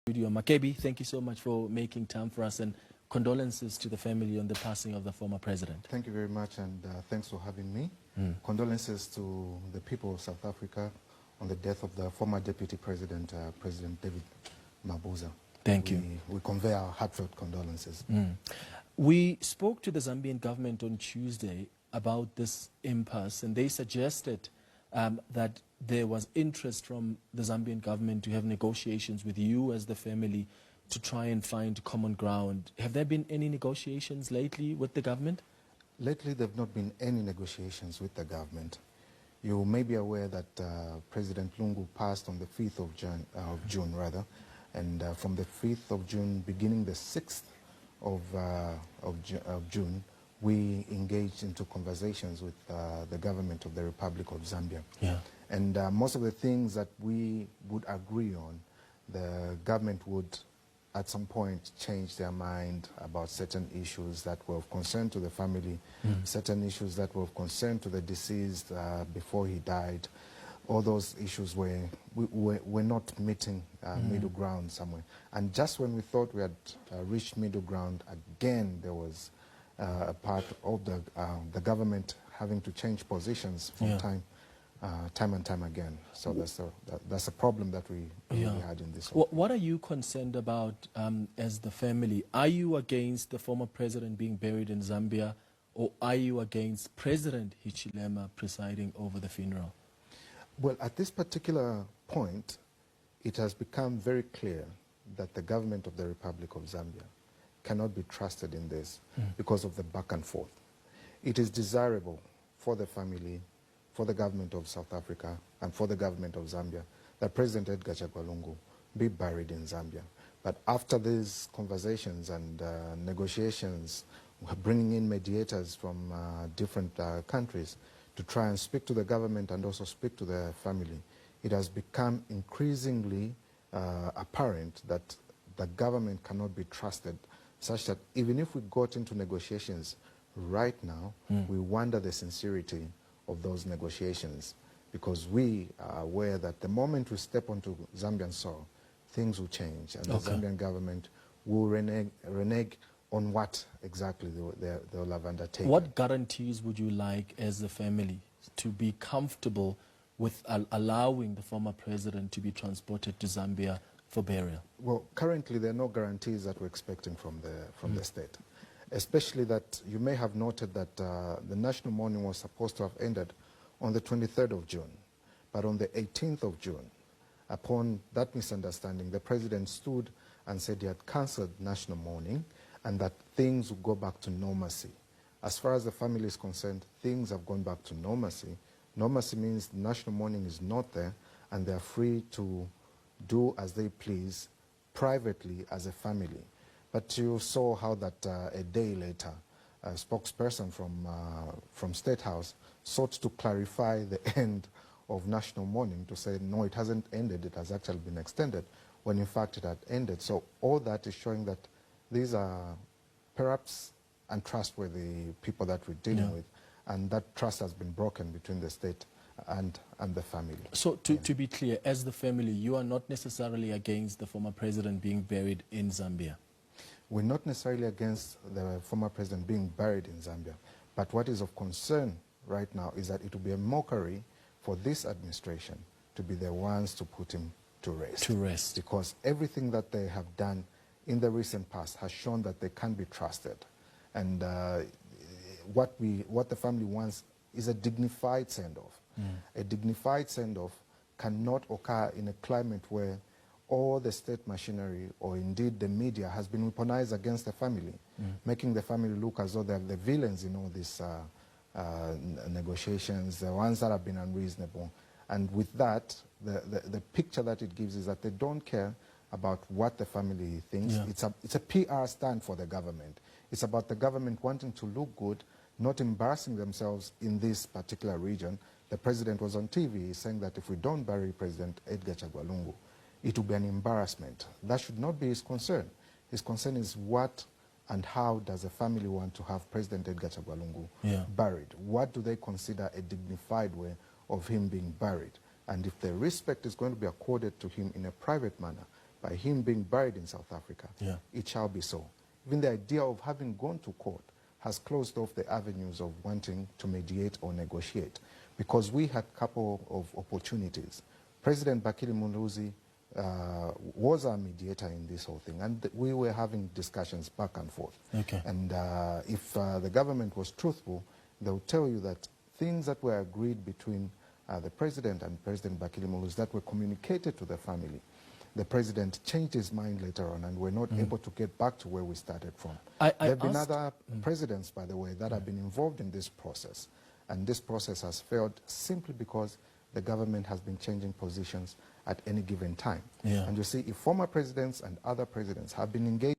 Studio. Makebi, thank you so much for making time for us, and condolences to the family on the passing of the former president. Thank you very much, and thanks for having me. Condolences to the people of South Africa on the death of the former deputy president, President David Mabuza. Thank you. We convey our heartfelt condolences. We spoke to the Zambian government on Tuesday about this impasse, and they suggested that there was interest from the Zambian government to have negotiations with you as the family to try and find common ground. Have there been any negotiations lately with the government? Lately, there have not been any negotiations with the government. You may be aware that President Lungu passed on the 5th of June, and from the 5th of June, beginning the 6th of June, we engaged into conversations with the government of the Republic of Zambia. Yeah. And most of the things that we would agree on, the government would at some point change their mind about certain issues that were of concern to the family, certain issues that were of concern to the deceased before he died. All those issues were not meeting middle ground somewhere. And just when we thought we had reached middle ground, again there was a part of the government having to change positions from time and time again. So that's a problem that we had in this one. What are you concerned about as the family? Are you against the former president being buried in Zambia, or are you against President Hichilema presiding over the funeral? Well, at this particular point, it has become very clear that the government of the Republic of Zambia cannot be trusted in this because of the back and forth. It is desirable for the family, for the government of South Africa, and for the government of Zambia that President Edgar Lungu be buried in Zambia. But after these conversations and negotiations, bringing in mediators from different countries to try and speak to the government and also speak to the family, it has become increasingly apparent that the government cannot be trusted, such that even if we got into negotiations right now, we wonder the sincerity of those negotiations, because we are aware that the moment we step onto Zambian soil, things will change, and the Zambian government will renege on what exactly they will have undertaken. What guarantees would you like as a family to be comfortable with allowing the former president to be transported to Zambia for burial? Well, currently there are no guarantees that we're expecting from the state, especially that you may have noted that the national mourning was supposed to have ended on the 23rd of June, but on the 18th of June, upon that misunderstanding, the president stood and said he had cancelled national mourning and that things would go back to normalcy. As far as the family is concerned, things have gone back to normalcy. Normalcy means national mourning is not there, and they are free to do as they please privately as a family. But you saw how that a day later, a spokesperson from State House sought to clarify the end of national mourning, to say, no, it hasn't ended, it has actually been extended, when in fact it had ended. So all that is showing that these are perhaps untrustworthy people that we're dealing with, and that trust has been broken between the state and the family. So to be clear, as the family, you are not necessarily against the former president being buried in Zambia? We're not necessarily against the former president being buried in Zambia, but what is of concern right now is that it will be a mockery for this administration to be the ones to put him to rest. To rest. Because everything that they have done in the recent past has shown that they can't be trusted. And what the family wants is a dignified send-off. A dignified send-off cannot occur in a climate where all the state machinery, or indeed the media, has been weaponized against the family, making the family look as though they're the villains in all these negotiations, the ones that have been unreasonable. And with that, the picture that it gives is that they don't care about what the family thinks. It's a PR stand for the government. It's about the government wanting to look good, not embarrassing themselves in this particular region. The president was on TV saying that if we don't bury President Edgar Lungu, it will be an embarrassment. That should not be his concern. His concern is what and how does the family want to have President Edgar Lungu buried? What do they consider a dignified way of him being buried? And if the respect is going to be accorded to him in a private manner, by him being buried in South Africa, Yeah. it shall be so. Even the idea of having gone to court has closed off the avenues of wanting to mediate or negotiate, because we had a couple of opportunities. President Bakili Muluzi was our mediator in this whole thing, and we were having discussions back and forth. Okay. And if the government was truthful, they would tell you that things that were agreed between the president and President Bakili Muluzi that were communicated to the family, the president changed his mind later on, and we're not able to get back to where we started from. There have been other presidents, by the way, that have been involved in this process, and this process has failed simply because the government has been changing positions at any given time. Yeah. And you see, if former presidents and other presidents have been engaged